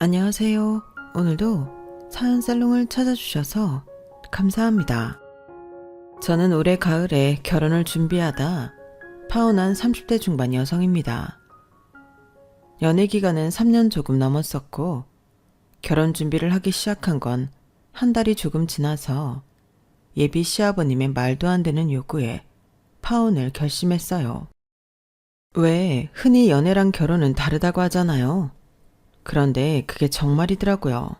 안녕하세요. 오늘도 사연 살롱을 찾아주셔서 감사합니다. 저는 올해 가을에 결혼을 준비하다 파혼한 30대 중반 여성입니다. 연애 기간은 3년 조금 넘었었고 결혼 준비를 하기 시작한 건 한 달이 조금 지나서 예비 시아버님의 말도 안 되는 요구에 파혼을 결심했어요. 왜 흔히 연애랑 결혼은 다르다고 하잖아요. 그런데 그게 정말이더라고요.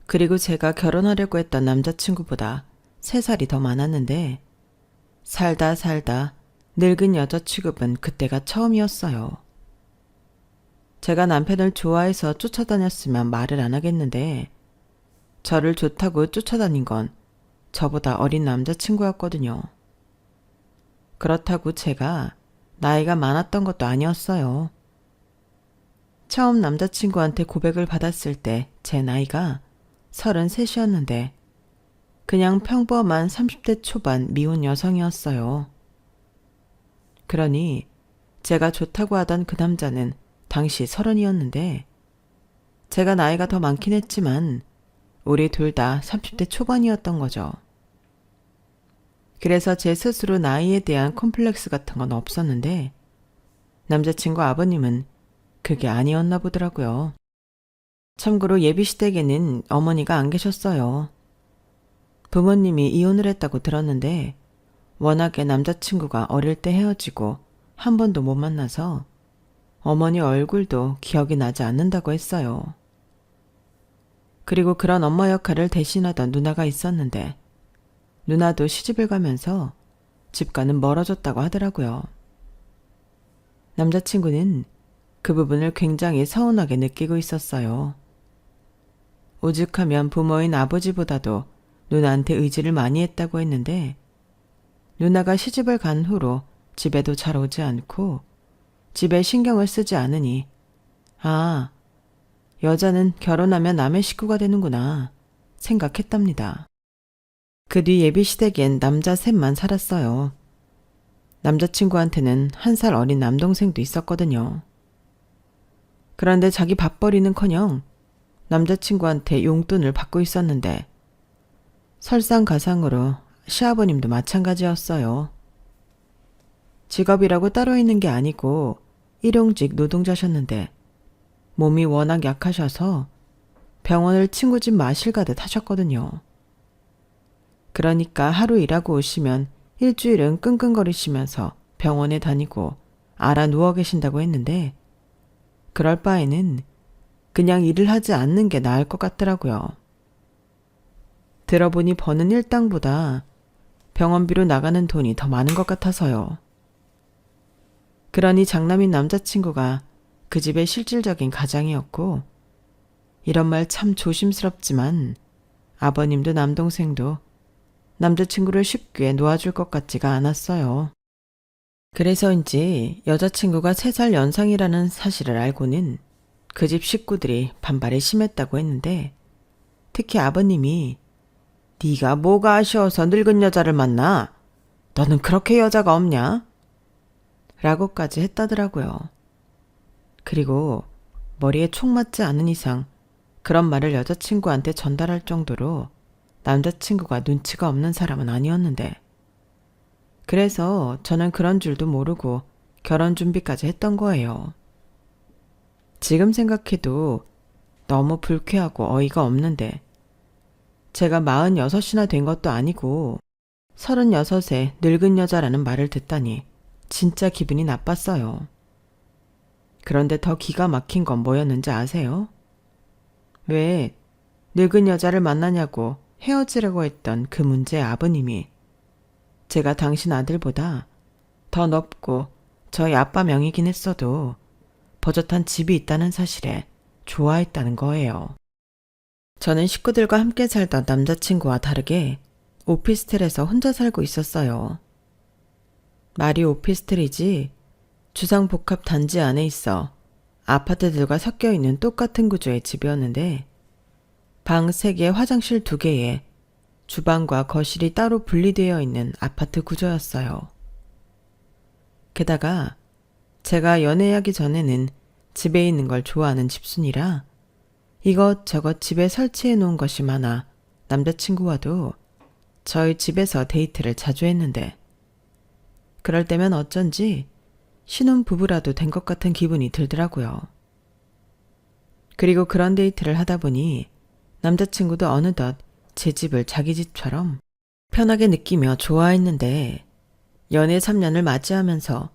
그리고 제가 결혼하려고 했던 남자친구보다 3살이 더 많았는데 살다 늙은 여자 취급은 그때가 처음이었어요. 제가 남편을 좋아해서 쫓아다녔으면 말을 안 하겠는데 저를 좋다고 쫓아다닌 건 저보다 어린 남자친구였거든요. 그렇다고 제가 나이가 많았던 것도 아니었어요. 처음 남자친구한테 고백을 받았을 때 제 나이가 33이었는데 그냥 평범한 30대 초반 미혼 여성이었어요. 그러니 제가 좋다고 하던 그 남자는 당시 30이었는데 제가 나이가 더 많긴 했지만 우리 둘 다 30대 초반이었던 거죠. 그래서 제 스스로 나이에 대한 콤플렉스 같은 건 없었는데 남자친구 아버님은 그게 아니었나 보더라고요. 참고로 예비시댁에는 어머니가 안 계셨어요. 부모님이 이혼을 했다고 들었는데 워낙에 남자친구가 어릴 때 헤어지고 한 번도 못 만나서 어머니 얼굴도 기억이 나지 않는다고 했어요. 그리고 그런 엄마 역할을 대신하던 누나가 있었는데 누나도 시집을 가면서 집과는 멀어졌다고 하더라고요. 남자친구는 그 부분을 굉장히 서운하게 느끼고 있었어요. 오죽하면 부모인 아버지보다도 누나한테 의지를 많이 했다고 했는데 누나가 시집을 간 후로 집에도 잘 오지 않고 집에 신경을 쓰지 않으니 아, 여자는 결혼하면 남의 식구가 되는구나 생각했답니다. 그 뒤 예비시댁엔 남자 셋만 살았어요. 남자친구한테는 1살 어린 남동생도 있었거든요. 그런데 자기 밥벌이는커녕 남자친구한테 용돈을 받고 있었는데 설상가상으로 시아버님도 마찬가지였어요. 직업이라고 따로 있는 게 아니고 일용직 노동자셨는데 몸이 워낙 약하셔서 병원을 친구 집 마실 가듯 하셨거든요. 그러니까 하루 일하고 오시면 일주일은 끙끙거리시면서 병원에 다니고 알아 누워 계신다고 했는데 그럴 바에는 그냥 일을 하지 않는 게 나을 것 같더라고요. 들어보니 버는 일당보다 병원비로 나가는 돈이 더 많은 것 같아서요. 그러니 장남인 남자친구가 그 집의 실질적인 가장이었고 이런 말 참 조심스럽지만 아버님도 남동생도 남자친구를 쉽게 놓아줄 것 같지가 않았어요. 그래서인지 여자친구가 3살 연상이라는 사실을 알고는 그 집 식구들이 반발이 심했다고 했는데 특히 아버님이 네가 뭐가 아쉬워서 늙은 여자를 만나? 너는 그렇게 여자가 없냐? 라고까지 했다더라고요. 그리고 머리에 총 맞지 않은 이상 그런 말을 여자친구한테 전달할 정도로 남자친구가 눈치가 없는 사람은 아니었는데 그래서 저는 그런 줄도 모르고 결혼 준비까지 했던 거예요. 지금 생각해도 너무 불쾌하고 어이가 없는데 제가 46이나 된 것도 아니고 36에 늙은 여자라는 말을 듣다니 진짜 기분이 나빴어요. 그런데 더 기가 막힌 건 뭐였는지 아세요? 왜 늙은 여자를 만나냐고 헤어지라고 했던 그 문제의 아버님이 제가 당신 아들보다 더 넓고 저희 아빠 명이긴 했어도 버젓한 집이 있다는 사실에 좋아했다는 거예요. 저는 식구들과 함께 살던 남자친구와 다르게 오피스텔에서 혼자 살고 있었어요. 말이 오피스텔이지 주상복합 단지 안에 있어 아파트들과 섞여 있는 똑같은 구조의 집이었는데 방 3개, 화장실 2개에 주방과 거실이 따로 분리되어 있는 아파트 구조였어요. 게다가 제가 연애하기 전에는 집에 있는 걸 좋아하는 집순이라 이것저것 집에 설치해 놓은 것이 많아 남자친구와도 저희 집에서 데이트를 자주 했는데 그럴 때면 어쩐지 신혼부부라도 된 것 같은 기분이 들더라고요. 그리고 그런 데이트를 하다 보니 남자친구도 어느덧 제 집을 자기 집처럼 편하게 느끼며 좋아했는데 연애 3년을 맞이하면서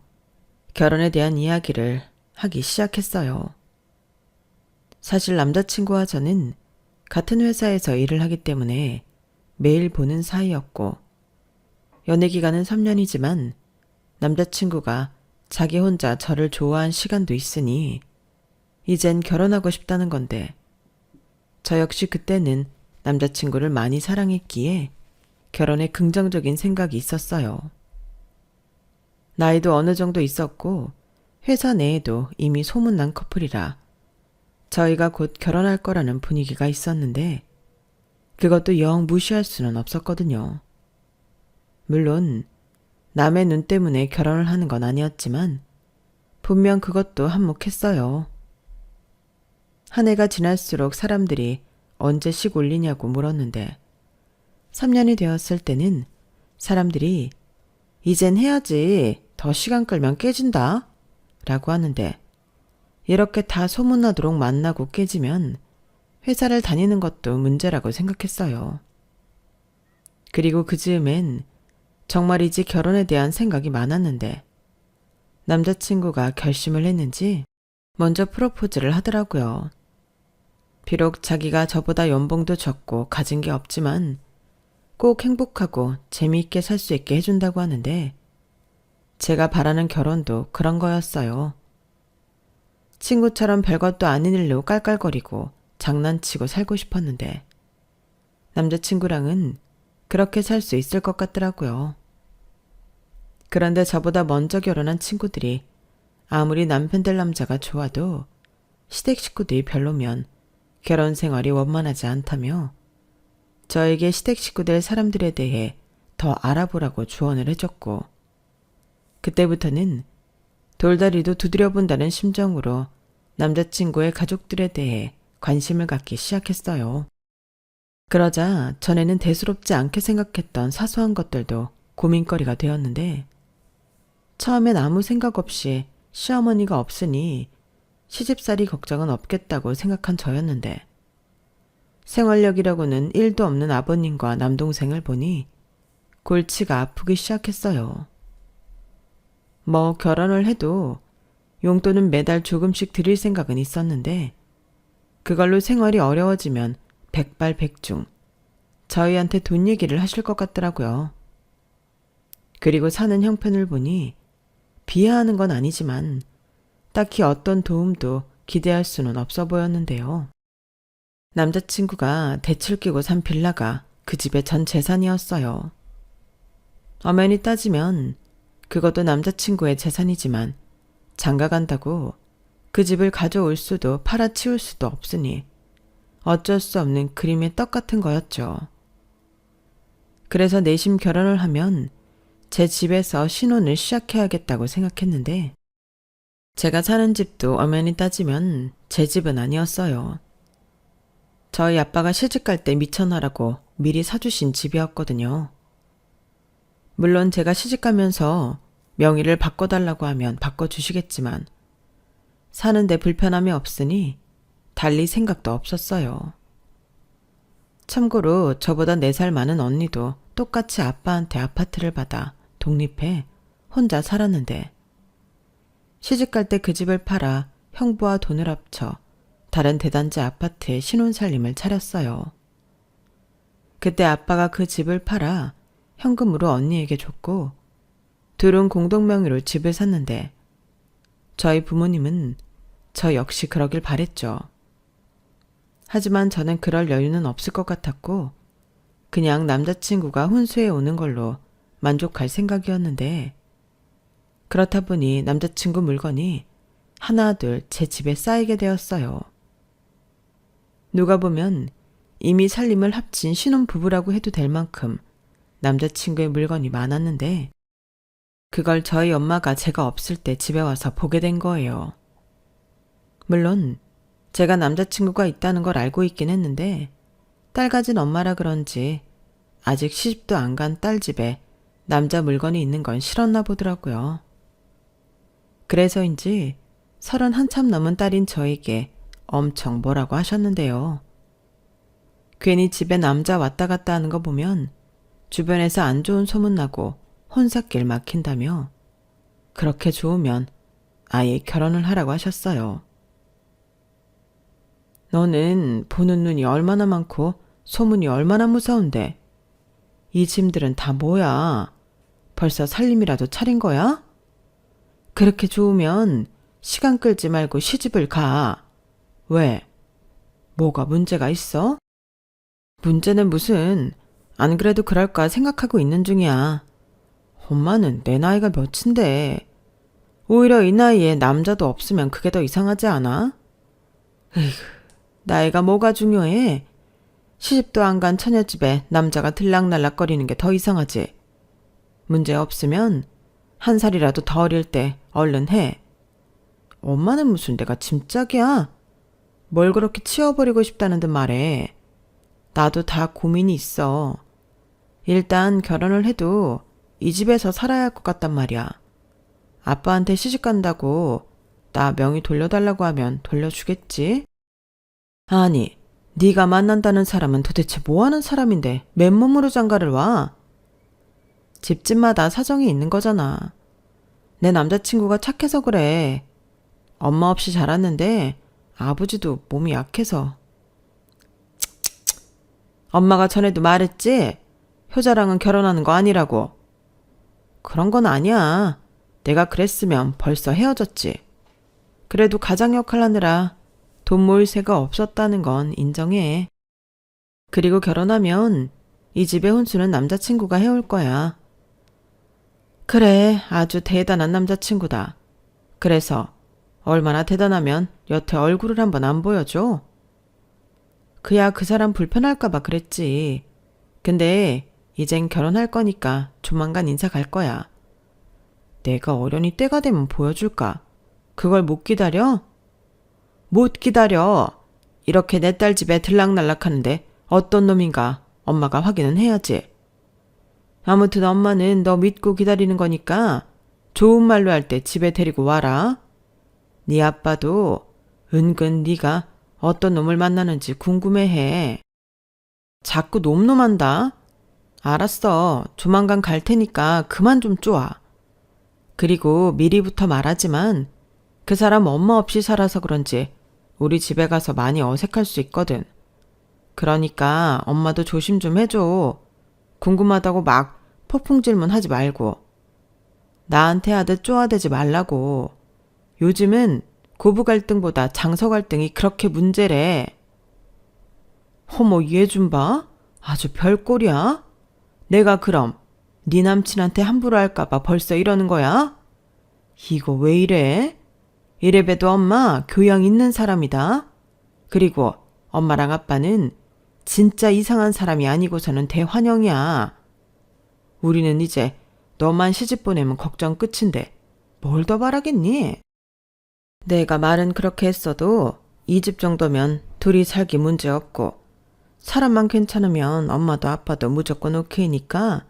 결혼에 대한 이야기를 하기 시작했어요. 사실 남자친구와 저는 같은 회사에서 일을 하기 때문에 매일 보는 사이였고 연애 기간은 3년이지만 남자친구가 자기 혼자 저를 좋아한 시간도 있으니 이젠 결혼하고 싶다는 건데 저 역시 그때는 남자친구를 많이 사랑했기에 결혼에 긍정적인 생각이 있었어요. 나이도 어느 정도 있었고 회사 내에도 이미 소문난 커플이라 저희가 곧 결혼할 거라는 분위기가 있었는데 그것도 영 무시할 수는 없었거든요. 물론 남의 눈 때문에 결혼을 하는 건 아니었지만 분명 그것도 한몫했어요. 한 해가 지날수록 사람들이 언제 식 올리냐고 물었는데 3년이 되었을 때는 사람들이 이젠 해야지 더 시간 끌면 깨진다 라고 하는데 이렇게 다 소문나도록 만나고 깨지면 회사를 다니는 것도 문제라고 생각했어요. 그리고 그 즈음엔 정말이지 결혼에 대한 생각이 많았는데 남자친구가 결심을 했는지 먼저 프로포즈를 하더라고요. 비록 자기가 저보다 연봉도 적고 가진 게 없지만 꼭 행복하고 재미있게 살 수 있게 해준다고 하는데 제가 바라는 결혼도 그런 거였어요. 친구처럼 별것도 아닌 일로 깔깔거리고 장난치고 살고 싶었는데 남자친구랑은 그렇게 살 수 있을 것 같더라고요. 그런데 저보다 먼저 결혼한 친구들이 아무리 남편 될 남자가 좋아도 시댁 식구들이 별로면 결혼 생활이 원만하지 않다며 저에게 시댁 식구 될 사람들에 대해 더 알아보라고 조언을 해줬고 그때부터는 돌다리도 두드려본다는 심정으로 남자친구의 가족들에 대해 관심을 갖기 시작했어요. 그러자 전에는 대수롭지 않게 생각했던 사소한 것들도 고민거리가 되었는데 처음엔 아무 생각 없이 시어머니가 없으니 시집살이 걱정은 없겠다고 생각한 저였는데 생활력이라고는 1도 없는 아버님과 남동생을 보니 골치가 아프기 시작했어요. 뭐 결혼을 해도 용돈은 매달 조금씩 드릴 생각은 있었는데 그걸로 생활이 어려워지면 백발백중 저희한테 돈 얘기를 하실 것 같더라고요. 그리고 사는 형편을 보니 비하하는 건 아니지만 딱히 어떤 도움도 기대할 수는 없어 보였는데요. 남자친구가 대출 끼고 산 빌라가 그 집의 전 재산이었어요. 엄연히 따지면 그것도 남자친구의 재산이지만 장가간다고 그 집을 가져올 수도 팔아치울 수도 없으니 어쩔 수 없는 그림의 떡 같은 거였죠. 그래서 내심 결혼을 하면 제 집에서 신혼을 시작해야겠다고 생각했는데 제가 사는 집도 엄연히 따지면 제 집은 아니었어요. 저희 아빠가 시집갈 때 미천하라고 미리 사주신 집이었거든요. 물론 제가 시집가면서 명의를 바꿔달라고 하면 바꿔주시겠지만 사는데 불편함이 없으니 달리 생각도 없었어요. 참고로 저보다 4살 많은 언니도 똑같이 아빠한테 아파트를 받아 독립해 혼자 살았는데 시집갈 때 그 집을 팔아 형부와 돈을 합쳐 다른 대단지 아파트에 신혼살림을 차렸어요. 그때 아빠가 그 집을 팔아 현금으로 언니에게 줬고 둘은 공동명의로 집을 샀는데 저희 부모님은 저 역시 그러길 바랬죠. 하지만 저는 그럴 여유는 없을 것 같았고 그냥 남자친구가 혼수해 오는 걸로 만족할 생각이었는데 그렇다 보니 남자친구 물건이 하나둘 제 집에 쌓이게 되었어요. 누가 보면 이미 살림을 합친 신혼부부라고 해도 될 만큼 남자친구의 물건이 많았는데 그걸 저희 엄마가 제가 없을 때 집에 와서 보게 된 거예요. 물론 제가 남자친구가 있다는 걸 알고 있긴 했는데 딸 가진 엄마라 그런지 아직 시집도 안 간 딸 집에 남자 물건이 있는 건 싫었나 보더라고요. 그래서인지 30 한참 넘은 딸인 저에게 엄청 뭐라고 하셨는데요. 괜히 집에 남자 왔다 갔다 하는 거 보면 주변에서 안 좋은 소문 나고 혼삿길 막힌다며 그렇게 좋으면 아예 결혼을 하라고 하셨어요. 너는 보는 눈이 얼마나 많고 소문이 얼마나 무서운데 이 짐들은 다 뭐야? 벌써 살림이라도 차린 거야? 그렇게 좋으면 시간 끌지 말고 시집을 가. 왜? 뭐가 문제가 있어? 문제는 무슨, 안 그래도 그럴까 생각하고 있는 중이야. 엄마는 내 나이가 몇인데. 오히려 이 나이에 남자도 없으면 그게 더 이상하지 않아? 에휴, 나이가 뭐가 중요해? 시집도 안 간 처녀집에 남자가 들락날락거리는 게 더 이상하지. 문제 없으면 1살이라도 더 어릴 때 얼른 해. 엄마는 무슨 내가 짐짝이야? 뭘 그렇게 치워버리고 싶다는 듯 말해. 나도 다 고민이 있어. 일단 결혼을 해도 이 집에서 살아야 할 것 같단 말이야. 아빠한테 시집 간다고 나 명의 돌려달라고 하면 돌려주겠지? 아니, 네가 만난다는 사람은 도대체 뭐하는 사람인데 맨몸으로 장가를 와? 집집마다 사정이 있는 거잖아. 내 남자친구가 착해서 그래. 엄마 없이 자랐는데 아버지도 몸이 약해서. 엄마가 전에도 말했지? 효자랑은 결혼하는 거 아니라고. 그런 건 아니야. 내가 그랬으면 벌써 헤어졌지. 그래도 가장 역할 하느라 돈 모을 새가 없었다는 건 인정해. 그리고 결혼하면 이 집의 혼수는 남자친구가 해올 거야. 그래, 아주 대단한 남자친구다. 그래서 얼마나 대단하면 여태 얼굴을 한번 안 보여줘? 그야 그 사람 불편할까봐 그랬지. 근데 이젠 결혼할 거니까 조만간 인사 갈 거야. 내가 어련히 때가 되면 보여줄까? 그걸 못 기다려? 못 기다려. 이렇게 내 딸 집에 들락날락하는데 어떤 놈인가 엄마가 확인은 해야지. 아무튼 엄마는 너 믿고 기다리는 거니까 좋은 말로 할 때 집에 데리고 와라. 네 아빠도 은근 네가 어떤 놈을 만나는지 궁금해해. 자꾸 놈놈한다. 알았어. 조만간 갈 테니까 그만 좀 쪼아. 그리고 미리부터 말하지만 그 사람 엄마 없이 살아서 그런지 우리 집에 가서 많이 어색할 수 있거든. 그러니까 엄마도 조심 좀 해줘. 궁금하다고 막 폭풍 질문하지 말고. 나한테 하듯 쪼아대지 말라고. 요즘은 고부 갈등보다 장서 갈등이 그렇게 문제래. 어머, 얘 좀 봐. 아주 별꼴이야. 내가 그럼 네 남친한테 함부로 할까봐 벌써 이러는 거야? 이거 왜 이래? 이래봬도 엄마 교양 있는 사람이다. 그리고 엄마랑 아빠는 진짜 이상한 사람이 아니고서는 대환영이야. 우리는 이제 너만 시집 보내면 걱정 끝인데 뭘 더 바라겠니? 내가 말은 그렇게 했어도 이 집 정도면 둘이 살기 문제없고 사람만 괜찮으면 엄마도 아빠도 무조건 오케이니까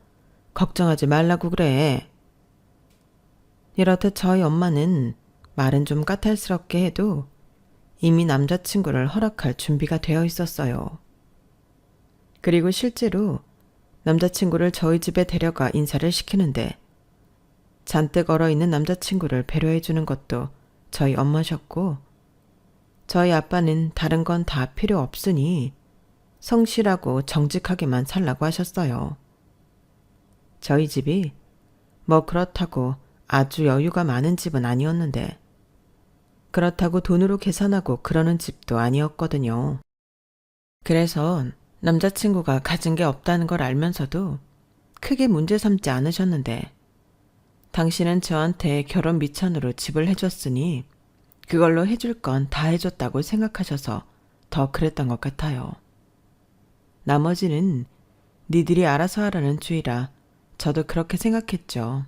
걱정하지 말라고 그래. 이렇듯 저희 엄마는 말은 좀 까탈스럽게 해도 이미 남자친구를 허락할 준비가 되어 있었어요. 그리고 실제로 남자친구를 저희 집에 데려가 인사를 시키는데 잔뜩 얼어있는 남자친구를 배려해주는 것도 저희 엄마셨고 저희 아빠는 다른 건 다 필요 없으니 성실하고 정직하게만 살라고 하셨어요. 저희 집이 뭐 그렇다고 아주 여유가 많은 집은 아니었는데 그렇다고 돈으로 계산하고 그러는 집도 아니었거든요. 그래서 남자친구가 가진 게 없다는 걸 알면서도 크게 문제 삼지 않으셨는데 당신은 저한테 결혼 미천으로 집을 해줬으니 그걸로 해줄 건 다 해줬다고 생각하셔서 더 그랬던 것 같아요. 나머지는 니들이 알아서 하라는 주의라 저도 그렇게 생각했죠.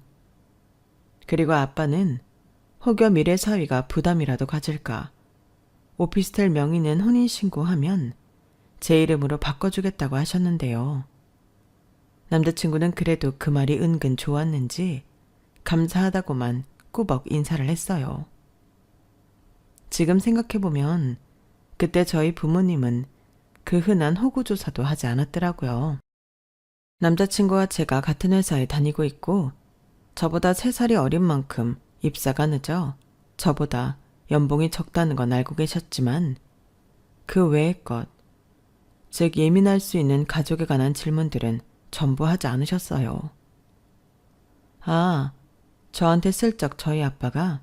그리고 아빠는 혹여 미래 사위가 부담이라도 가질까 오피스텔 명의는 혼인신고하면 제 이름으로 바꿔주겠다고 하셨는데요. 남자친구는 그래도 그 말이 은근 좋았는지 감사하다고만 꾸벅 인사를 했어요. 지금 생각해보면 그때 저희 부모님은 그 흔한 호구조사도 하지 않았더라고요. 남자친구와 제가 같은 회사에 다니고 있고 저보다 3살이 어린 만큼 입사가 늦어 저보다 연봉이 적다는 건 알고 계셨지만 그 외의 것, 즉 예민할 수 있는 가족에 관한 질문들은 전부 하지 않으셨어요. 아, 저한테 슬쩍 저희 아빠가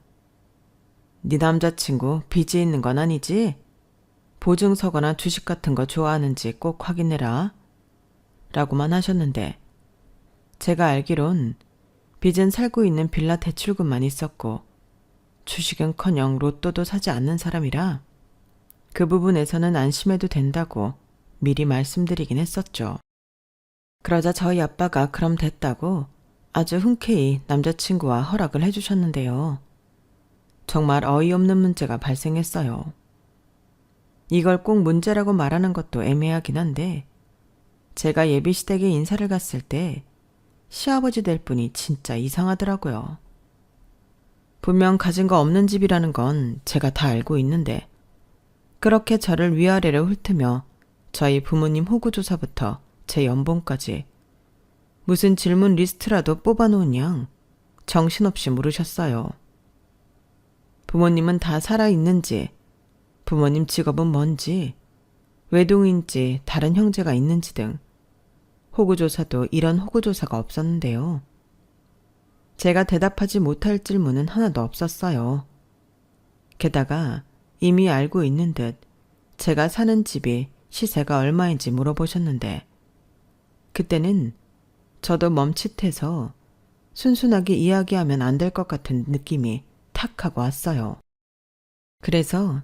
네 남자친구 빚이 있는 건 아니지? 보증서거나 주식 같은 거 좋아하는지 꼭 확인해라. 라고만 하셨는데 제가 알기론 빚은 살고 있는 빌라 대출금만 있었고 주식은커녕 로또도 사지 않는 사람이라 그 부분에서는 안심해도 된다고 미리 말씀드리긴 했었죠. 그러자 저희 아빠가 그럼 됐다고 아주 흔쾌히 남자친구와 허락을 해주셨는데요. 정말 어이없는 문제가 발생했어요. 이걸 꼭 문제라고 말하는 것도 애매하긴 한데 제가 예비시댁에 인사를 갔을 때 시아버지 될 분이 진짜 이상하더라고요. 분명 가진 거 없는 집이라는 건 제가 다 알고 있는데 그렇게 저를 위아래로 훑으며 저희 부모님 호구조사부터 제 연봉까지 무슨 질문 리스트라도 뽑아놓은 양 정신없이 물으셨어요. 부모님은 다 살아있는지, 부모님 직업은 뭔지, 외동인지 다른 형제가 있는지 등 호구조사도 이런 호구조사가 없었는데요. 제가 대답하지 못할 질문은 하나도 없었어요. 게다가 이미 알고 있는 듯 제가 사는 집이 시세가 얼마인지 물어보셨는데 그때는 저도 멈칫해서 순순하게 이야기하면 안 될 것 같은 느낌이 탁 하고 왔어요. 그래서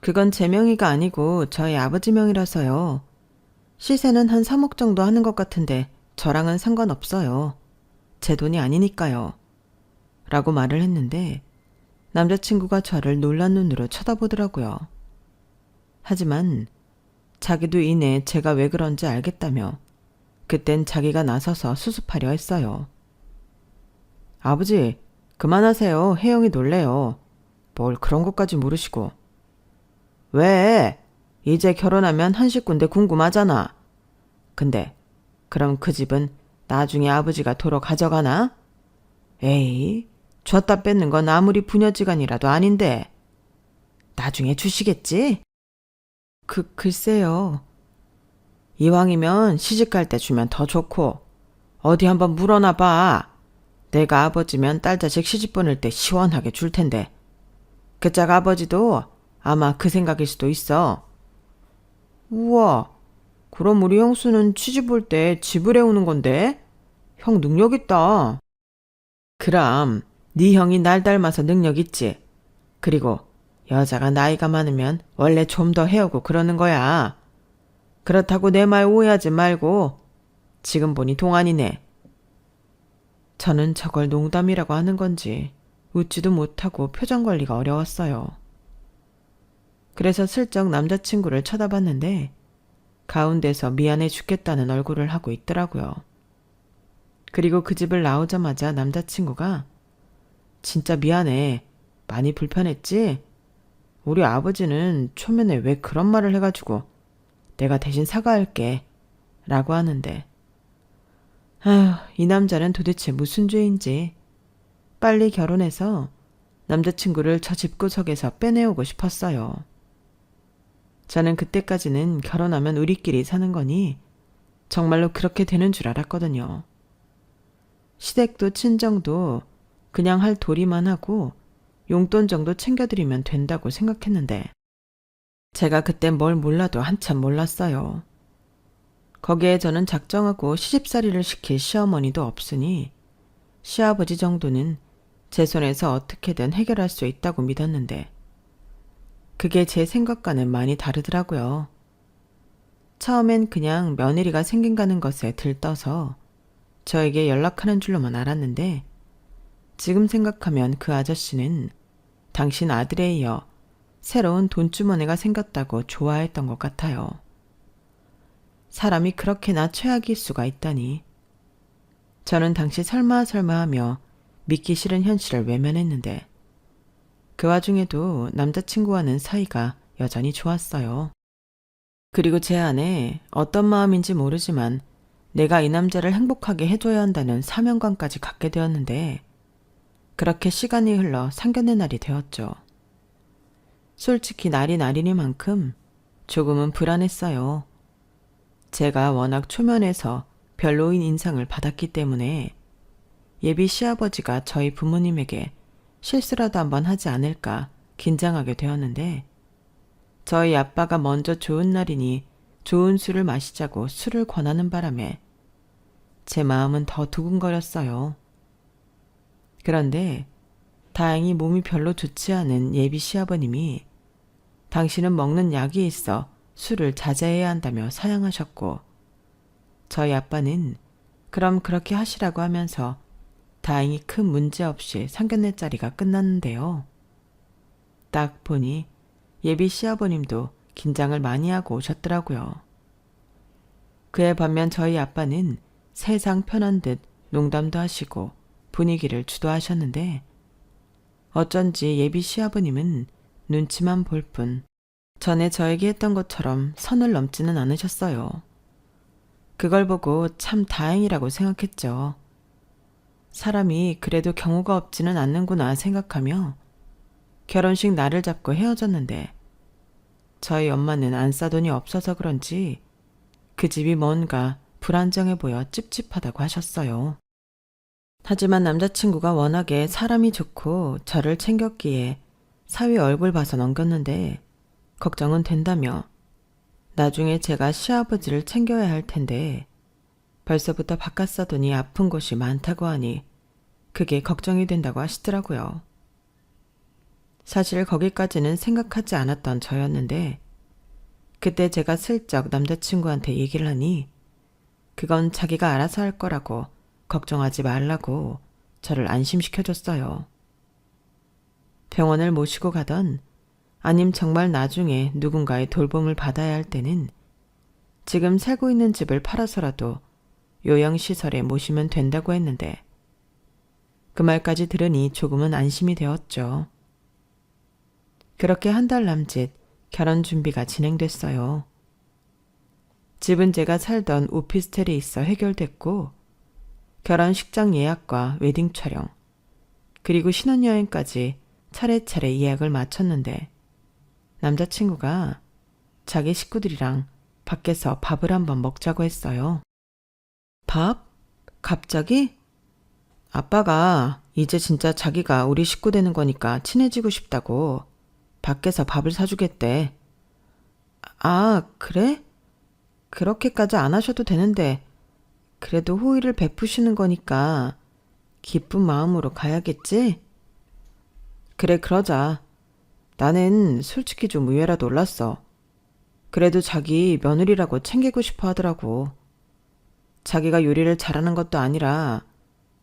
그건 제 명의가 아니고 저희 아버지 명이라서요. 시세는 한 3억 정도 하는 것 같은데 저랑은 상관없어요. 제 돈이 아니니까요. 라고 말을 했는데 남자친구가 저를 놀란 눈으로 쳐다보더라고요. 하지만 자기도 이내 제가 왜 그런지 알겠다며 그땐 자기가 나서서 수습하려 했어요. 아버지, 그만하세요. 혜영이 놀래요. 뭘 그런 것까지 모르시고. 왜? 이제 결혼하면 한 식구인데 궁금하잖아. 근데 그럼 그 집은 나중에 아버지가 도로 가져가나? 에이, 줬다 뺏는 건 아무리 부녀지간이라도 아닌데. 나중에 주시겠지? 글쎄요. 이왕이면 시집갈 때 주면 더 좋고 어디 한번 물어나 봐. 내가 아버지면 딸 자식 시집 보낼 때 시원하게 줄 텐데. 그짝 아버지도 아마 그 생각일 수도 있어. 우와, 그럼 우리 형수는 취집 올 때 집을 해오는 건데? 형 능력 있다. 그럼 네 형이 날 닮아서 능력 있지. 그리고 여자가 나이가 많으면 원래 좀 더 해오고 그러는 거야. 그렇다고 내 말 오해하지 말고. 지금 보니 동안이네. 저는 저걸 농담이라고 하는 건지 웃지도 못하고 표정 관리가 어려웠어요. 그래서 슬쩍 남자친구를 쳐다봤는데 가운데서 미안해 죽겠다는 얼굴을 하고 있더라고요. 그리고 그 집을 나오자마자 남자친구가 진짜 미안해. 많이 불편했지? 우리 아버지는 초면에 왜 그런 말을 해가지고 내가 대신 사과할게. 라고 하는데 아휴, 이 남자는 도대체 무슨 죄인지 빨리 결혼해서 남자친구를 저 집구석에서 빼내오고 싶었어요. 저는 그때까지는 결혼하면 우리끼리 사는 거니 정말로 그렇게 되는 줄 알았거든요. 시댁도 친정도 그냥 할 도리만 하고 용돈 정도 챙겨드리면 된다고 생각했는데 제가 그때 뭘 몰라도 한참 몰랐어요. 거기에 저는 작정하고 시집살이를 시킬 시어머니도 없으니 시아버지 정도는 제 손에서 어떻게든 해결할 수 있다고 믿었는데 그게 제 생각과는 많이 다르더라고요. 처음엔 그냥 며느리가 생긴다는 것에 들떠서 저에게 연락하는 줄로만 알았는데 지금 생각하면 그 아저씨는 당신 아들에 이어 새로운 돈주머니가 생겼다고 좋아했던 것 같아요. 사람이 그렇게나 최악일 수가 있다니. 저는 당시 설마 하며 믿기 싫은 현실을 외면했는데 그 와중에도 남자친구와는 사이가 여전히 좋았어요. 그리고 제 안에 어떤 마음인지 모르지만 내가 이 남자를 행복하게 해줘야 한다는 사명감까지 갖게 되었는데 그렇게 시간이 흘러 상견례 날이 되었죠. 솔직히 날이 날이니만큼 조금은 불안했어요. 제가 워낙 초면에서 별로인 인상을 받았기 때문에 예비 시아버지가 저희 부모님에게 실수라도 한번 하지 않을까 긴장하게 되었는데 저희 아빠가 먼저 좋은 날이니 좋은 술을 마시자고 술을 권하는 바람에 제 마음은 더 두근거렸어요. 그런데 다행히 몸이 별로 좋지 않은 예비 시아버님이 당신은 먹는 약이 있어 술을 자제해야 한다며 사양하셨고 저희 아빠는 그럼 그렇게 하시라고 하면서 다행히 큰 문제 없이 상견례 자리가 끝났는데요. 딱 보니 예비 시아버님도 긴장을 많이 하고 오셨더라고요. 그에 반면 저희 아빠는 세상 편한 듯 농담도 하시고 분위기를 주도하셨는데 어쩐지 예비 시아버님은 눈치만 볼 뿐 전에 저에게 했던 것처럼 선을 넘지는 않으셨어요. 그걸 보고 참 다행이라고 생각했죠. 사람이 그래도 경우가 없지는 않는구나 생각하며 결혼식 날을 잡고 헤어졌는데 저희 엄마는 안 싸돈이 없어서 그런지 그 집이 뭔가 불안정해 보여 찝찝하다고 하셨어요. 하지만 남자친구가 워낙에 사람이 좋고 저를 챙겼기에 사위 얼굴 봐서 넘겼는데 걱정은 된다며 나중에 제가 시아버지를 챙겨야 할 텐데 벌써부터 바깥 싸돈이 아픈 곳이 많다고 하니 그게 걱정이 된다고 하시더라고요. 사실 거기까지는 생각하지 않았던 저였는데 그때 제가 슬쩍 남자친구한테 얘기를 하니 그건 자기가 알아서 할 거라고 걱정하지 말라고 저를 안심시켜줬어요. 병원을 모시고 가던 아님 정말 나중에 누군가의 돌봄을 받아야 할 때는 지금 살고 있는 집을 팔아서라도 요양시설에 모시면 된다고 했는데 그 말까지 들으니 조금은 안심이 되었죠. 그렇게 한 달 남짓 결혼 준비가 진행됐어요. 집은 제가 살던 오피스텔에 있어 해결됐고 결혼식장 예약과 웨딩 촬영 그리고 신혼여행까지 차례차례 예약을 마쳤는데 남자친구가 자기 식구들이랑 밖에서 밥을 한번 먹자고 했어요. 밥? 갑자기? 아빠가 이제 진짜 자기가 우리 식구 되는 거니까 친해지고 싶다고 밖에서 밥을 사주겠대. 아, 그래? 그렇게까지 안 하셔도 되는데 그래도 호의를 베푸시는 거니까 기쁜 마음으로 가야겠지? 그래, 그러자. 나는 솔직히 좀 의외라 놀랐어. 그래도 자기 며느리라고 챙기고 싶어 하더라고. 자기가 요리를 잘하는 것도 아니라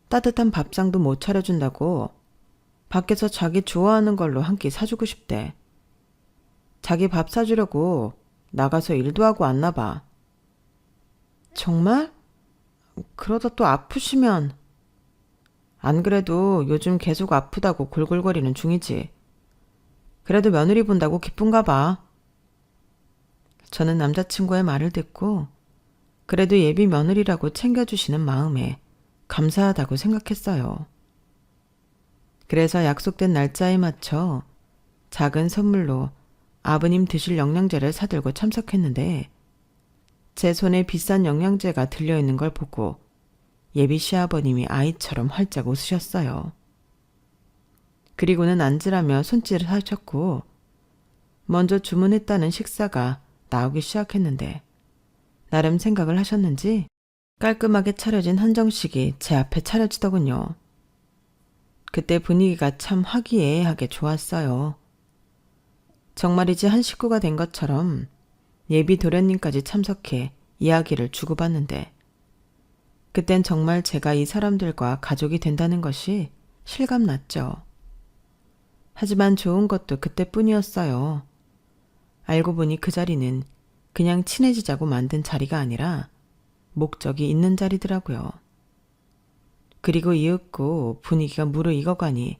따뜻한 밥상도 못 차려준다고 밖에서 자기 좋아하는 걸로 한 끼 사주고 싶대. 자기 밥 사주려고 나가서 일도 하고 왔나 봐. 정말? 그러다 또 아프시면. 안 그래도 요즘 계속 아프다고 골골거리는 중이지. 그래도 며느리 본다고 기쁜가 봐. 저는 남자친구의 말을 듣고 그래도 예비 며느리라고 챙겨주시는 마음에 감사하다고 생각했어요. 그래서 약속된 날짜에 맞춰 작은 선물로 아버님 드실 영양제를 사들고 참석했는데 제 손에 비싼 영양제가 들려있는 걸 보고 예비 시아버님이 아이처럼 활짝 웃으셨어요. 그리고는 앉으라며 손질을 하셨고 먼저 주문했다는 식사가 나오기 시작했는데 나름 생각을 하셨는지 깔끔하게 차려진 한정식이 제 앞에 차려지더군요. 그때 분위기가 참 화기애애하게 좋았어요. 정말이지 한 식구가 된 것처럼 예비 도련님까지 참석해 이야기를 주고받는데 그땐 정말 제가 이 사람들과 가족이 된다는 것이 실감났죠. 하지만 좋은 것도 그때뿐이었어요. 알고 보니 그 자리는 그냥 친해지자고 만든 자리가 아니라 목적이 있는 자리더라고요. 그리고 이윽고 분위기가 무르익어가니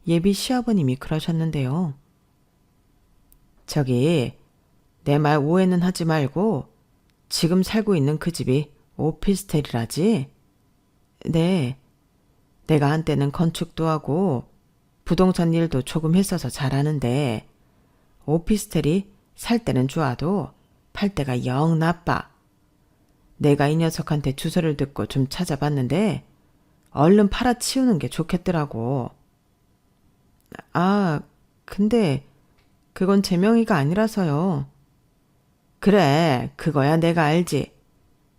예비 시아버님이 그러셨는데요. 저기, 내 말 오해는 하지 말고 지금 살고 있는 그 집이 오피스텔이라지? 네, 내가 한때는 건축도 하고 부동산 일도 조금 했어서 잘 아는데 오피스텔이 살 때는 좋아도 팔 때가 영 나빠. 내가 이 녀석한테 주소를 듣고 좀 찾아봤는데 얼른 팔아치우는 게 좋겠더라고. 아, 근데 그건 제 명의가 아니라서요. 그래, 그거야 내가 알지.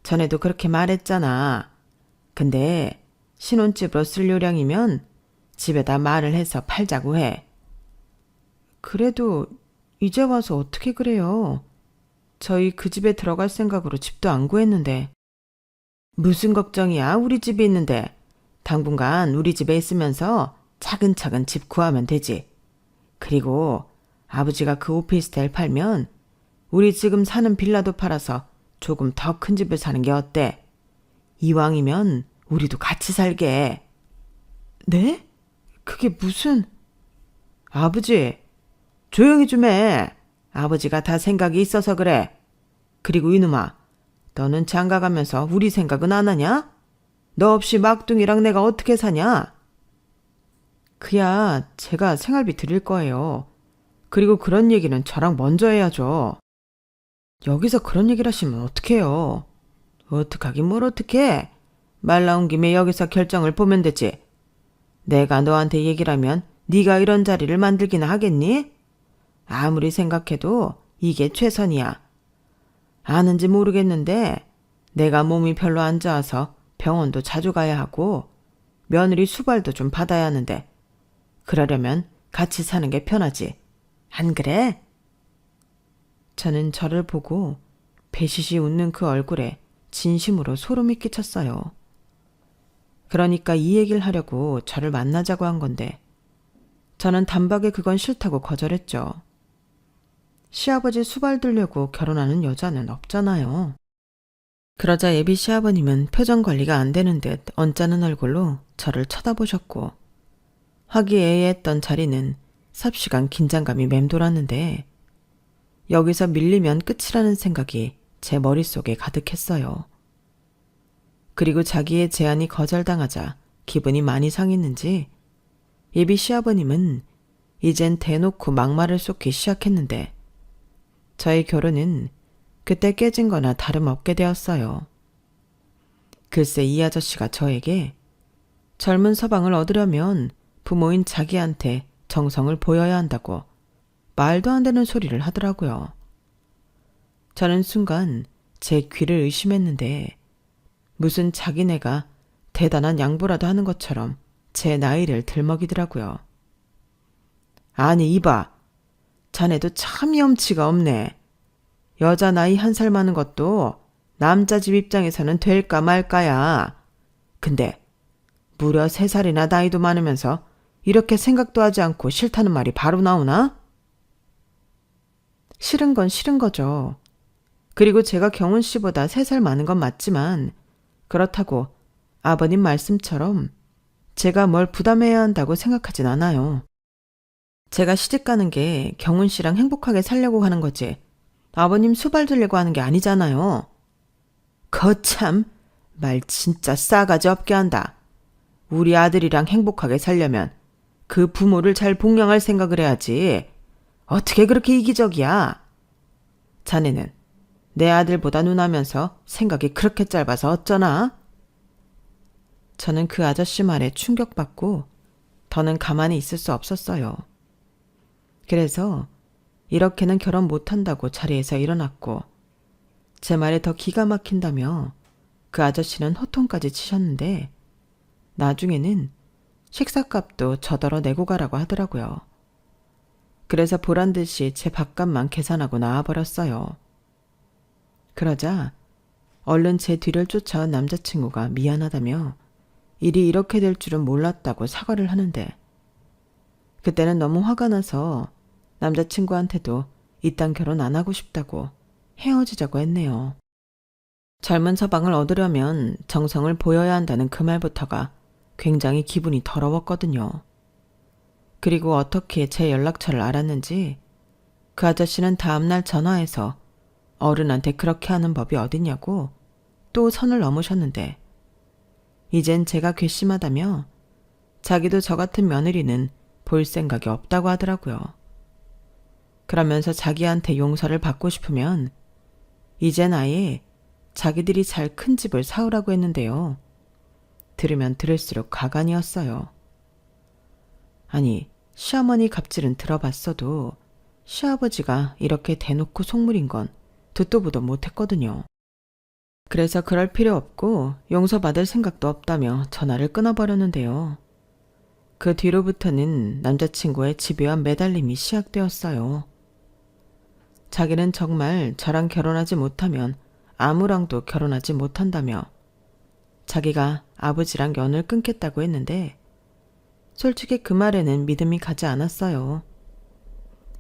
전에도 그렇게 말했잖아. 근데 신혼집으로 쓸 요량이면 집에다 말을 해서 팔자고 해. 그래도 이제 와서 어떻게 그래요? 저희 그 집에 들어갈 생각으로 집도 안 구했는데. 무슨 걱정이야? 우리 집이 있는데. 당분간 우리 집에 있으면서 차근차근 집 구하면 되지. 그리고 아버지가 그 오피스텔 팔면 우리 지금 사는 빌라도 팔아서 조금 더 큰 집을 사는 게 어때? 이왕이면 우리도 같이 살게. 네? 그게 무슨... 아버지, 조용히 좀 해. 아버지가 다 생각이 있어서 그래. 그리고 이놈아, 너는 장가가면서 우리 생각은 안 하냐? 너 없이 막둥이랑 내가 어떻게 사냐? 그야 제가 생활비 드릴 거예요. 그리고 그런 얘기는 저랑 먼저 해야죠. 여기서 그런 얘기를 하시면 어떡해요? 어떡하긴 뭘 어떡해? 말 나온 김에 여기서 결정을 보면 되지. 내가 너한테 얘기를 하면 네가 이런 자리를 만들기나 하겠니? 아무리 생각해도 이게 최선이야. 아는지 모르겠는데 내가 몸이 별로 안 좋아서 병원도 자주 가야 하고 며느리 수발도 좀 받아야 하는데 그러려면 같이 사는 게 편하지. 안 그래? 저는 저를 보고 배시시 웃는 그 얼굴에 진심으로 소름이 끼쳤어요. 그러니까 이 얘기를 하려고 저를 만나자고 한 건데 저는 단박에 그건 싫다고 거절했죠. 시아버지 수발 들려고 결혼하는 여자는 없잖아요. 그러자 예비 시아버님은 표정 관리가 안 되는 듯 언짢은 얼굴로 저를 쳐다보셨고 화기애애했던 자리는 삽시간 긴장감이 맴돌았는데 여기서 밀리면 끝이라는 생각이 제 머릿속에 가득했어요. 그리고 자기의 제안이 거절당하자 기분이 많이 상했는지 예비 시아버님은 이젠 대놓고 막말을 쏟기 시작했는데 저의 결혼은 그때 깨진 거나 다름없게 되었어요. 글쎄 이 아저씨가 저에게 젊은 서방을 얻으려면 부모인 자기한테 정성을 보여야 한다고 말도 안 되는 소리를 하더라고요. 저는 순간 제 귀를 의심했는데 무슨 자기네가 대단한 양보라도 하는 것처럼 제 나이를 들먹이더라고요. 아니 이봐, 자네도 참 염치가 없네. 여자 나이 1살 많은 것도 남자 집 입장에서는 될까 말까야. 근데 무려 3살이나 나이도 많으면서 이렇게 생각도 하지 않고 싫다는 말이 바로 나오나? 싫은 건 싫은 거죠. 그리고 제가 경훈 씨보다 3살 많은 건 맞지만 그렇다고 아버님 말씀처럼 제가 뭘 부담해야 한다고 생각하진 않아요. 제가 시집가는 게 경훈 씨랑 행복하게 살려고 하는 거지 아버님 수발 들려고 하는 게 아니잖아요. 거참 말 진짜 싸가지 없게 한다. 우리 아들이랑 행복하게 살려면 그 부모를 잘 복양할 생각을 해야지. 어떻게 그렇게 이기적이야? 자네는 내 아들보다 누나면서 생각이 그렇게 짧아서 어쩌나? 저는 그 아저씨 말에 충격받고 더는 가만히 있을 수 없었어요. 그래서 이렇게는 결혼 못한다고 자리에서 일어났고 제 말에 더 기가 막힌다며 그 아저씨는 호통까지 치셨는데 나중에는 식사값도 저더러 내고 가라고 하더라고요. 그래서 보란듯이 제 밥값만 계산하고 나와버렸어요. 그러자 얼른 제 뒤를 쫓아온 남자친구가 미안하다며 일이 이렇게 될 줄은 몰랐다고 사과를 하는데 그때는 너무 화가 나서 남자친구한테도 이딴 결혼 안 하고 싶다고 헤어지자고 했네요. 젊은 서방을 얻으려면 정성을 보여야 한다는 그 말부터가 굉장히 기분이 더러웠거든요. 그리고 어떻게 제 연락처를 알았는지 그 아저씨는 다음날 전화해서 어른한테 그렇게 하는 법이 어딨냐고 또 선을 넘으셨는데 이젠 제가 괘씸하다며 자기도 저 같은 며느리는 볼 생각이 없다고 하더라고요. 그러면서 자기한테 용서를 받고 싶으면 이젠 아예 자기들이 잘 큰 집을 사오라고 했는데요. 들으면 들을수록 가관이었어요. 아니, 시어머니 갑질은 들어봤어도 시아버지가 이렇게 대놓고 속물인 건 듣도 보도 못했거든요. 그래서 그럴 필요 없고 용서받을 생각도 없다며 전화를 끊어버렸는데요. 그 뒤로부터는 남자친구의 집요한 매달림이 시작되었어요. 자기는 정말 저랑 결혼하지 못하면 아무랑도 결혼하지 못한다며 자기가 아버지랑 연을 끊겠다고 했는데 솔직히 그 말에는 믿음이 가지 않았어요.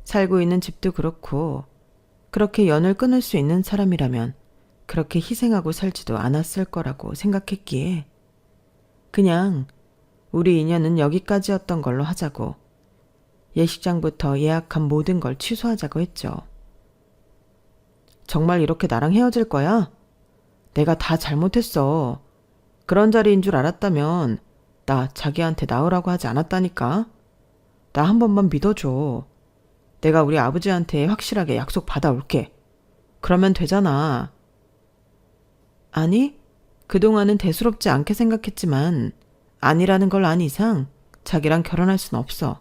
살고 있는 집도 그렇고 그렇게 연을 끊을 수 있는 사람이라면 그렇게 희생하고 살지도 않았을 거라고 생각했기에 그냥 우리 인연은 여기까지였던 걸로 하자고 예식장부터 예약한 모든 걸 취소하자고 했죠. 정말 이렇게 나랑 헤어질 거야? 내가 다 잘못했어. 그런 자리인 줄 알았다면 나 자기한테 나오라고 하지 않았다니까? 나 한 번만 믿어줘. 내가 우리 아버지한테 확실하게 약속 받아올게. 그러면 되잖아. 아니, 그동안은 대수롭지 않게 생각했지만 아니라는 걸 안 이상 자기랑 결혼할 순 없어.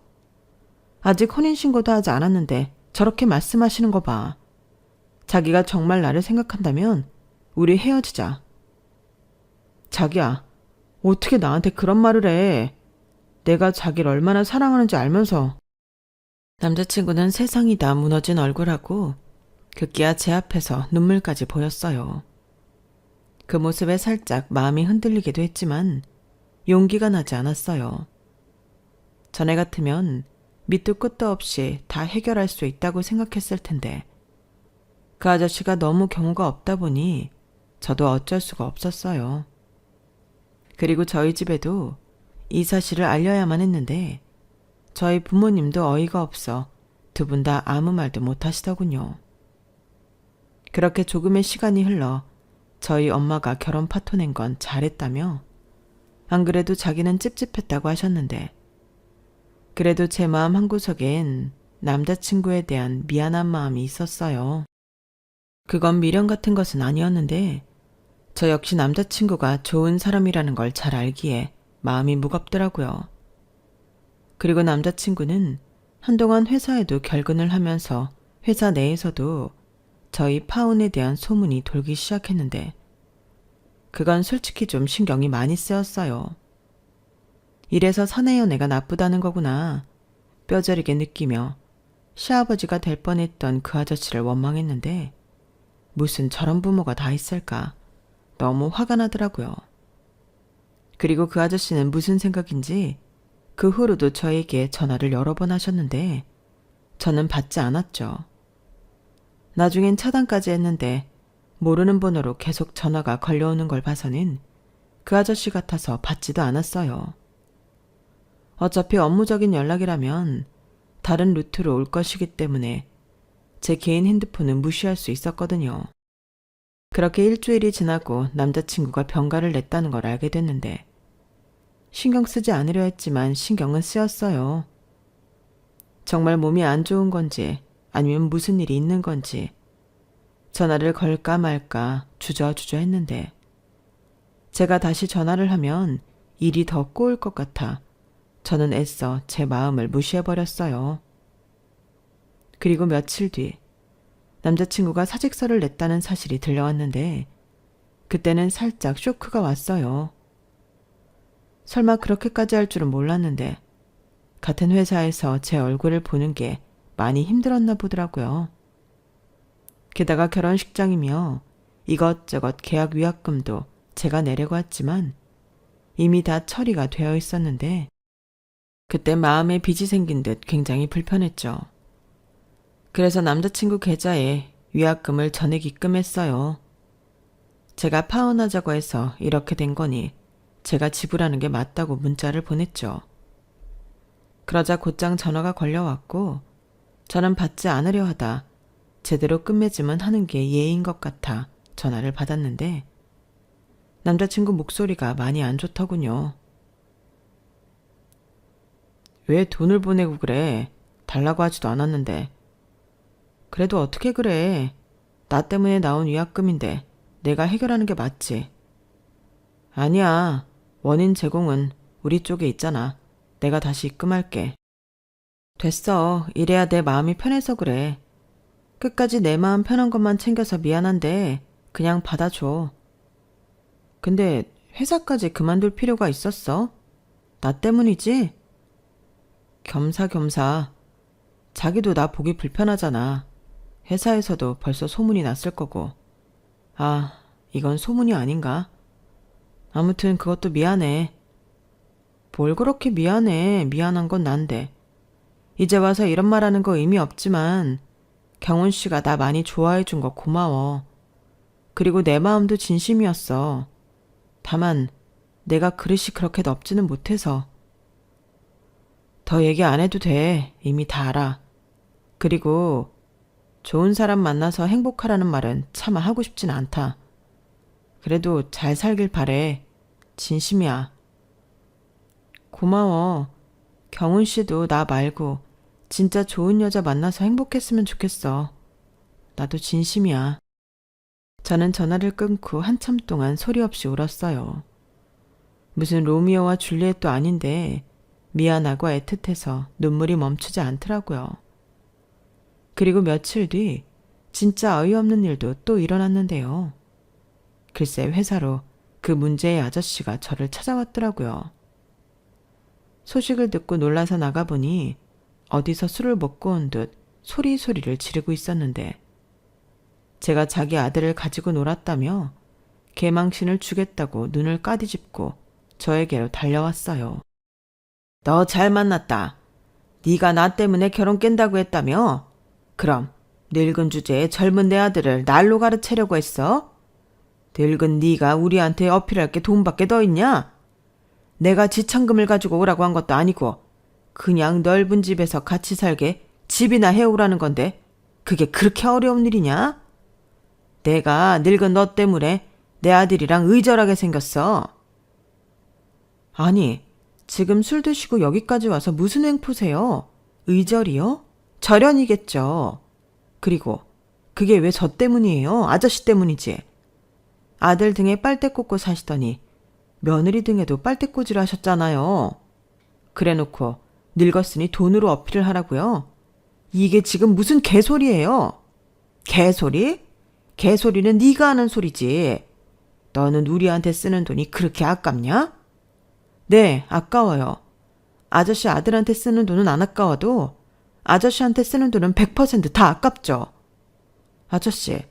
아직 혼인신고도 하지 않았는데 저렇게 말씀하시는 거 봐. 자기가 정말 나를 생각한다면 우리 헤어지자. 자기야, 어떻게 나한테 그런 말을 해. 내가 자기를 얼마나 사랑하는지 알면서. 남자친구는 세상이 다 무너진 얼굴하고 급기야 제 앞에서 눈물까지 보였어요. 그 모습에 살짝 마음이 흔들리기도 했지만 용기가 나지 않았어요. 전에 같으면 밑도 끝도 없이 다 해결할 수 있다고 생각했을 텐데 그 아저씨가 너무 경우가 없다 보니 저도 어쩔 수가 없었어요. 그리고 저희 집에도 이 사실을 알려야만 했는데 저희 부모님도 어이가 없어 두 분 다 아무 말도 못 하시더군요. 그렇게 조금의 시간이 흘러 저희 엄마가 결혼 파토 낸 건 잘했다며 안 그래도 자기는 찝찝했다고 하셨는데 그래도 제 마음 한구석엔 남자친구에 대한 미안한 마음이 있었어요. 그건 미련 같은 것은 아니었는데 저 역시 남자친구가 좋은 사람이라는 걸 잘 알기에 마음이 무겁더라고요. 그리고 남자친구는 한동안 회사에도 결근을 하면서 회사 내에서도 저희 파혼에 대한 소문이 돌기 시작했는데 그건 솔직히 좀 신경이 많이 쓰였어요. 이래서 사내 연애가 나쁘다는 거구나 뼈저리게 느끼며 시아버지가 될 뻔했던 그 아저씨를 원망했는데 무슨 저런 부모가 다 있을까 너무 화가 나더라고요. 그리고 그 아저씨는 무슨 생각인지 그 후로도 저에게 전화를 여러 번 하셨는데 저는 받지 않았죠. 나중엔 차단까지 했는데 모르는 번호로 계속 전화가 걸려오는 걸 봐서는 그 아저씨 같아서 받지도 않았어요. 어차피 업무적인 연락이라면 다른 루트로 올 것이기 때문에 제 개인 핸드폰은 무시할 수 있었거든요. 그렇게 일주일이 지나고 남자친구가 병가를 냈다는 걸 알게 됐는데 신경 쓰지 않으려 했지만 신경은 쓰였어요. 정말 몸이 안 좋은 건지 아니면 무슨 일이 있는 건지 전화를 걸까 말까 주저주저 했는데 제가 다시 전화를 하면 일이 더 꼬일 것 같아 저는 애써 제 마음을 무시해버렸어요. 그리고 며칠 뒤 남자친구가 사직서를 냈다는 사실이 들려왔는데 그때는 살짝 쇼크가 왔어요. 설마 그렇게까지 할 줄은 몰랐는데 같은 회사에서 제 얼굴을 보는 게 많이 힘들었나 보더라고요. 게다가 결혼식장이며 이것저것 계약 위약금도 제가 내려고 했지만 이미 다 처리가 되어 있었는데 그때 마음에 빚이 생긴 듯 굉장히 불편했죠. 그래서 남자친구 계좌에 위약금을 전액 입금했어요. 제가 파혼하자고 해서 이렇게 된 거니 제가 지불하는 게 맞다고 문자를 보냈죠. 그러자 곧장 전화가 걸려왔고 저는 받지 않으려 하다 제대로 끝맺음은 하는 게 예인 것 같아 전화를 받았는데 남자친구 목소리가 많이 안 좋더군요. 왜 돈을 보내고 그래? 달라고 하지도 않았는데. 그래도 어떻게 그래? 나 때문에 나온 위약금인데 내가 해결하는 게 맞지. 아니야. 원인 제공은 우리 쪽에 있잖아. 내가 다시 입금할게. 됐어. 이래야 내 마음이 편해서 그래. 끝까지 내 마음 편한 것만 챙겨서 미안한데 그냥 받아줘. 근데 회사까지 그만둘 필요가 있었어? 나 때문이지? 겸사겸사. 자기도 나 보기 불편하잖아. 회사에서도 벌써 소문이 났을 거고. 아, 이건 소문이 아닌가? 아무튼 그것도 미안해. 뭘 그렇게 미안해. 미안한 건 난데. 이제 와서 이런 말 하는 거 의미 없지만 경훈 씨가 나 많이 좋아해 준 거 고마워. 그리고 내 마음도 진심이었어. 다만 내가 그릇이 그렇게 넓지는 못해서. 더 얘기 안 해도 돼. 이미 다 알아. 그리고 좋은 사람 만나서 행복하라는 말은 차마 하고 싶진 않다. 그래도 잘 살길 바래. 진심이야. 고마워. 경훈 씨도 나 말고 진짜 좋은 여자 만나서 행복했으면 좋겠어. 나도 진심이야. 저는 전화를 끊고 한참 동안 소리 없이 울었어요. 무슨 로미오와 줄리엣도 아닌데 미안하고 애틋해서 눈물이 멈추지 않더라고요. 그리고 며칠 뒤 진짜 어이없는 일도 또 일어났는데요. 글쎄 회사로 그 문제의 아저씨가 저를 찾아왔더라고요. 소식을 듣고 놀라서 나가보니 어디서 술을 먹고 온 듯 소리소리를 지르고 있었는데 제가 자기 아들을 가지고 놀았다며 개망신을 주겠다고 눈을 까디집고 저에게로 달려왔어요. 너 잘 만났다. 네가 나 때문에 결혼 깬다고 했다며? 그럼 늙은 주제에 젊은 내 아들을 날로 가르치려고 했어? 늙은 네가 우리한테 어필할 게 돈밖에 더 있냐? 내가 지참금을 가지고 오라고 한 것도 아니고 그냥 넓은 집에서 같이 살게 집이나 해오라는 건데 그게 그렇게 어려운 일이냐? 내가 늙은 너 때문에 내 아들이랑 의절하게 생겼어. 아니, 지금 술 드시고 여기까지 와서 무슨 횡포세요? 의절이요? 절연이겠죠. 그리고 그게 왜 저 때문이에요? 아저씨 때문이지. 아들 등에 빨대 꽂고 사시더니 며느리 등에도 빨대 꽂으려 하셨잖아요. 그래놓고 늙었으니 돈으로 어필을 하라고요? 이게 지금 무슨 개소리예요? 개소리? 개소리는 네가 하는 소리지. 너는 우리한테 쓰는 돈이 그렇게 아깝냐? 네, 아까워요. 아저씨 아들한테 쓰는 돈은 안 아까워도 아저씨한테 쓰는 돈은 100%다 아깝죠. 아저씨,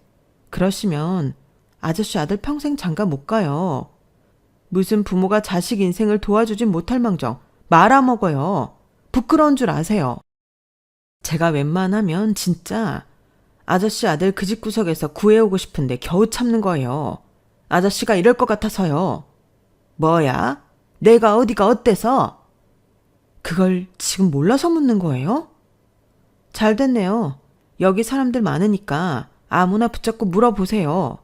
그러시면 아저씨 아들 평생 장가 못 가요. 무슨 부모가 자식 인생을 도와주진 못할 망정 말아먹어요. 부끄러운 줄 아세요. 제가 웬만하면 진짜 아저씨 아들 그 집구석에서 구해오고 싶은데 겨우 참는 거예요. 아저씨가 이럴 것 같아서요. 뭐야? 내가 어디가 어때서? 그걸 지금 몰라서 묻는 거예요? 잘 됐네요. 여기 사람들 많으니까 아무나 붙잡고 물어보세요.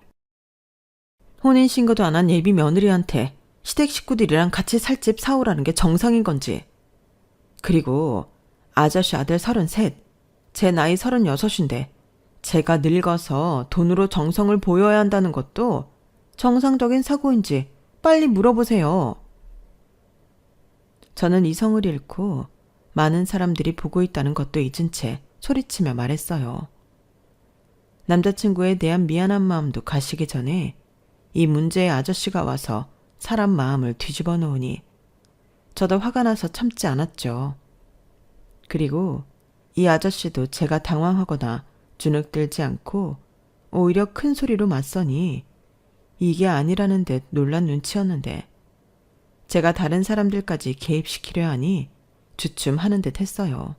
혼인신고도 안 한 예비 며느리한테 시댁 식구들이랑 같이 살 집 사오라는 게 정상인 건지. 그리고 아저씨 아들 33, 제 나이 36인데 제가 늙어서 돈으로 정성을 보여야 한다는 것도 정상적인 사고인지 빨리 물어보세요. 저는 이성을 잃고 많은 사람들이 보고 있다는 것도 잊은 채 소리치며 말했어요. 남자친구에 대한 미안한 마음도 가시기 전에 이 문제의 아저씨가 와서 사람 마음을 뒤집어 놓으니 저도 화가 나서 참지 않았죠. 그리고 이 아저씨도 제가 당황하거나 주눅들지 않고 오히려 큰 소리로 맞서니 이게 아니라는 듯 놀란 눈치였는데 제가 다른 사람들까지 개입시키려 하니 주춤하는 듯 했어요.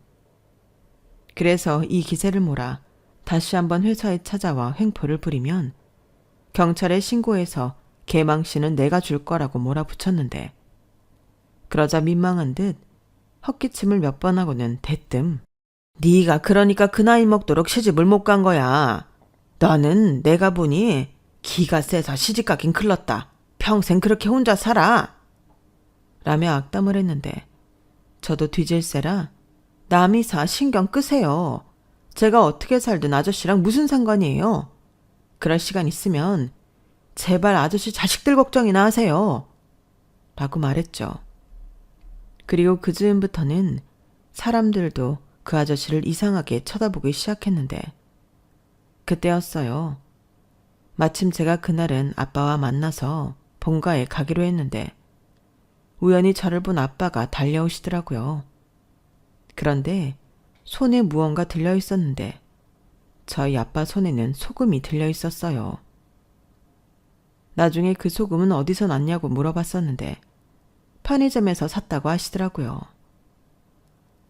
그래서 이 기세를 몰아 다시 한번 회사에 찾아와 횡포를 부리면 경찰에 신고해서 개망신은 내가 줄 거라고 몰아붙였는데, 그러자 민망한 듯 헛기침을 몇 번 하고는 대뜸 네가 그러니까 그 나이 먹도록 시집을 못 간 거야. 너는 내가 보니 기가 세서 시집가긴 클렀다. 평생 그렇게 혼자 살아. 라며 악담을 했는데 저도 뒤질세라 남이 사 신경 끄세요. 제가 어떻게 살든 아저씨랑 무슨 상관이에요. 그럴 시간 있으면 제발 아저씨 자식들 걱정이나 하세요. 라고 말했죠. 그리고 그 즈음부터는 사람들도 그 아저씨를 이상하게 쳐다보기 시작했는데, 그때였어요. 마침 제가 그날은 아빠와 만나서 본가에 가기로 했는데 우연히 저를 본 아빠가 달려오시더라고요. 그런데 손에 무언가 들려 있었는데 저희 아빠 손에는 소금이 들려 있었어요. 나중에 그 소금은 어디서 났냐고 물어봤었는데 편의점에서 샀다고 하시더라고요.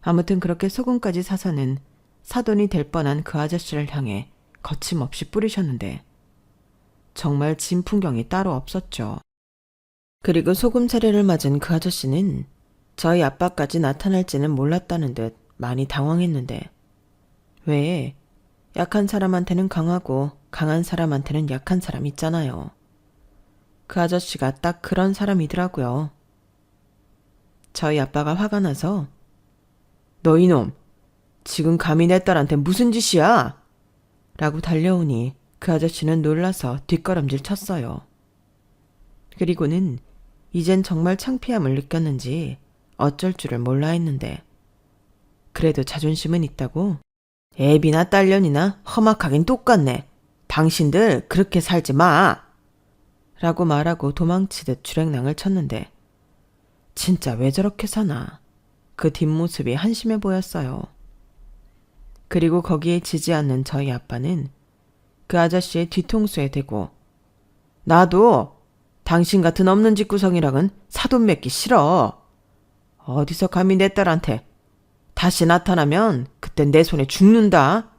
아무튼 그렇게 소금까지 사서는 사돈이 될 뻔한 그 아저씨를 향해 거침없이 뿌리셨는데 정말 진풍경이 따로 없었죠. 그리고 소금 차례를 맞은 그 아저씨는 저희 아빠까지 나타날지는 몰랐다는 듯 많이 당황했는데, 왜 약한 사람한테는 강하고 강한 사람한테는 약한 사람 있잖아요. 그 아저씨가 딱 그런 사람이더라고요. 저희 아빠가 화가 나서 너 이놈, 지금 감히 내 딸한테 무슨 짓이야? 라고 달려오니 그 아저씨는 놀라서 뒷걸음질 쳤어요. 그리고는 이젠 정말 창피함을 느꼈는지 어쩔 줄을 몰라 했는데, 그래도 자존심은 있다고 애비나 딸년이나 험악하긴 똑같네. 당신들 그렇게 살지 마. 라고 말하고 도망치듯 주랭랑을 쳤는데 진짜 왜 저렇게 사나. 그 뒷모습이 한심해 보였어요. 그리고 거기에 지지 않는 저희 아빠는 그 아저씨의 뒤통수에 대고 나도 당신 같은 없는 집구성이랑은 사돈 맺기 싫어. 어디서 감히 내 딸한테 다시 나타나면 그땐 내 손에 죽는다.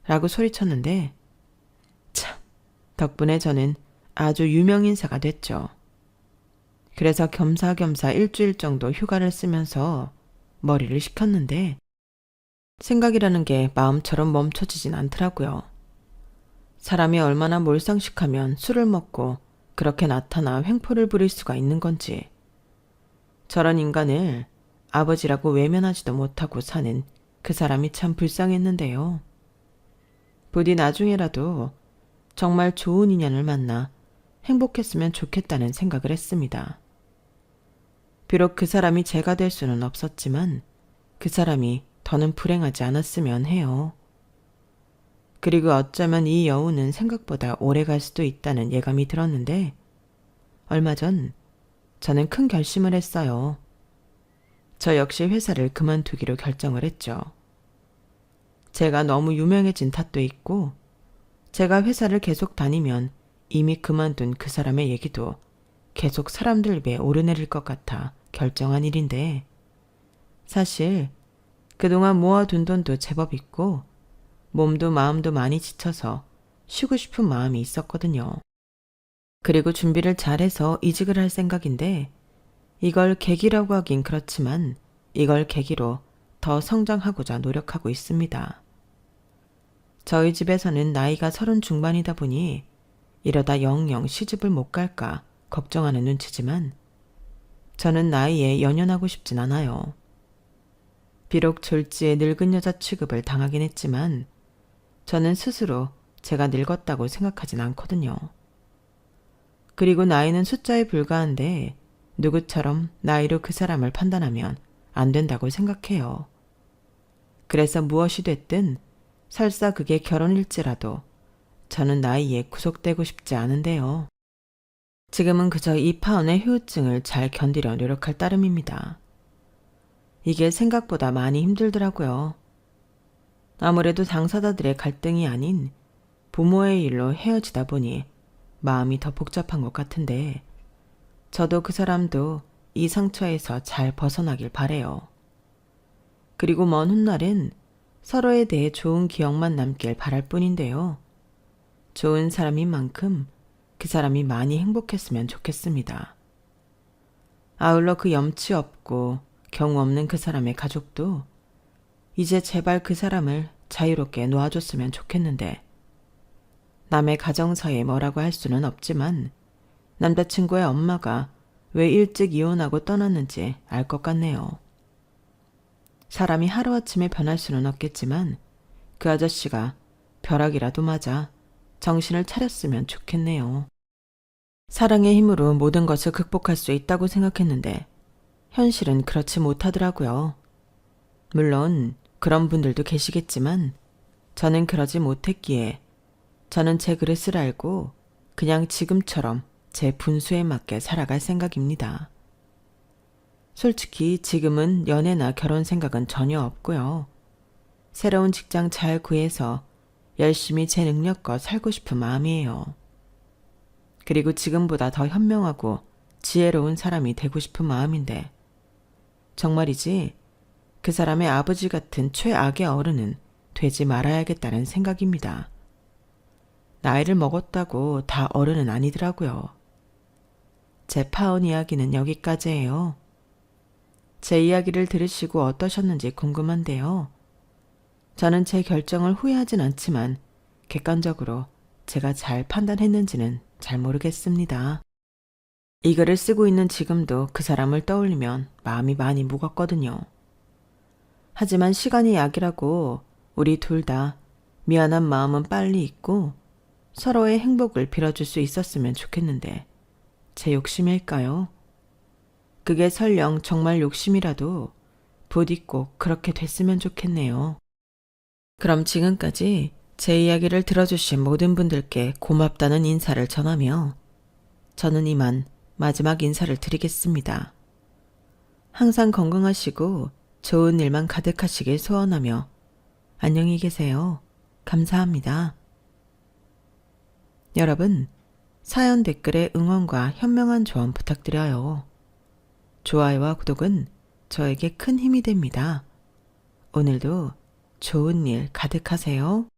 라고 소리쳤는데, 참, 덕분에 저는 아주 유명인사가 됐죠. 그래서 겸사겸사 일주일 정도 휴가를 쓰면서 머리를 식혔는데 생각이라는 게 마음처럼 멈춰지진 않더라고요. 사람이 얼마나 몰상식하면 술을 먹고 그렇게 나타나 횡포를 부릴 수가 있는 건지, 저런 인간을 아버지라고 외면하지도 못하고 사는 그 사람이 참 불쌍했는데요. 부디 나중에라도 정말 좋은 인연을 만나 행복했으면 좋겠다는 생각을 했습니다. 비록 그 사람이 제가 될 수는 없었지만 그 사람이 더는 불행하지 않았으면 해요. 그리고 어쩌면 이 여우는 생각보다 오래 갈 수도 있다는 예감이 들었는데, 얼마 전 저는 큰 결심을 했어요. 저 역시 회사를 그만두기로 결정을 했죠. 제가 너무 유명해진 탓도 있고, 제가 회사를 계속 다니면 이미 그만둔 그 사람의 얘기도 계속 사람들 입에 오르내릴 것 같아 결정한 일인데, 사실 그동안 모아둔 돈도 제법 있고 몸도 마음도 많이 지쳐서 쉬고 싶은 마음이 있었거든요. 그리고 준비를 잘해서 이직을 할 생각인데, 이걸 계기라고 하긴 그렇지만 이걸 계기로 더 성장하고자 노력하고 있습니다. 저희 집에서는 나이가 30 중반이다 보니 이러다 영영 시집을 못 갈까 걱정하는 눈치지만 저는 나이에 연연하고 싶진 않아요. 비록 졸지에 늙은 여자 취급을 당하긴 했지만 저는 스스로 제가 늙었다고 생각하진 않거든요. 그리고 나이는 숫자에 불과한데 누구처럼 나이로 그 사람을 판단하면 안 된다고 생각해요. 그래서 무엇이 됐든 설사 그게 결혼일지라도 저는 나이에 구속되고 싶지 않은데요. 지금은 그저 이 파혼의 후유증을 잘 견디려 노력할 따름입니다. 이게 생각보다 많이 힘들더라고요. 아무래도 당사자들의 갈등이 아닌 부모의 일로 헤어지다 보니 마음이 더 복잡한 것 같은데, 저도 그 사람도 이 상처에서 잘 벗어나길 바래요. 그리고 먼 훗날엔 서로에 대해 좋은 기억만 남길 바랄 뿐인데요. 좋은 사람인 만큼 그 사람이 많이 행복했으면 좋겠습니다. 아울러 그 염치 없고 경우 없는 그 사람의 가족도 이제 제발 그 사람을 자유롭게 놓아줬으면 좋겠는데, 남의 가정사에 뭐라고 할 수는 없지만 남자친구의 엄마가 왜 일찍 이혼하고 떠났는지 알 것 같네요. 사람이 하루아침에 변할 수는 없겠지만 그 아저씨가 벼락이라도 맞아 정신을 차렸으면 좋겠네요. 사랑의 힘으로 모든 것을 극복할 수 있다고 생각했는데 현실은 그렇지 못하더라고요. 물론 그런 분들도 계시겠지만 저는 그러지 못했기에 저는 제 그릇을 알고 그냥 지금처럼 제 분수에 맞게 살아갈 생각입니다. 솔직히 지금은 연애나 결혼 생각은 전혀 없고요. 새로운 직장 잘 구해서 열심히 제 능력껏 살고 싶은 마음이에요. 그리고 지금보다 더 현명하고 지혜로운 사람이 되고 싶은 마음인데, 정말이지 그 사람의 아버지 같은 최악의 어른은 되지 말아야겠다는 생각입니다. 나이를 먹었다고 다 어른은 아니더라고요. 제 파혼 이야기는 여기까지예요. 제 이야기를 들으시고 어떠셨는지 궁금한데요. 저는 제 결정을 후회하진 않지만 객관적으로 제가 잘 판단했는지는 잘 모르겠습니다. 이 글을 쓰고 있는 지금도 그 사람을 떠올리면 마음이 많이 무겁거든요. 하지만 시간이 약이라고 우리 둘 다 미안한 마음은 빨리 잊고 서로의 행복을 빌어줄 수 있었으면 좋겠는데, 제 욕심일까요? 그게 설령 정말 욕심이라도 부디 꼭 그렇게 됐으면 좋겠네요. 그럼 지금까지 제 이야기를 들어주신 모든 분들께 고맙다는 인사를 전하며 저는 이만 마지막 인사를 드리겠습니다. 항상 건강하시고 좋은 일만 가득하시길 소원하며 안녕히 계세요. 감사합니다. 여러분, 사연 댓글에 응원과 현명한 조언 부탁드려요. 좋아요와 구독은 저에게 큰 힘이 됩니다. 오늘도 좋은 일 가득하세요.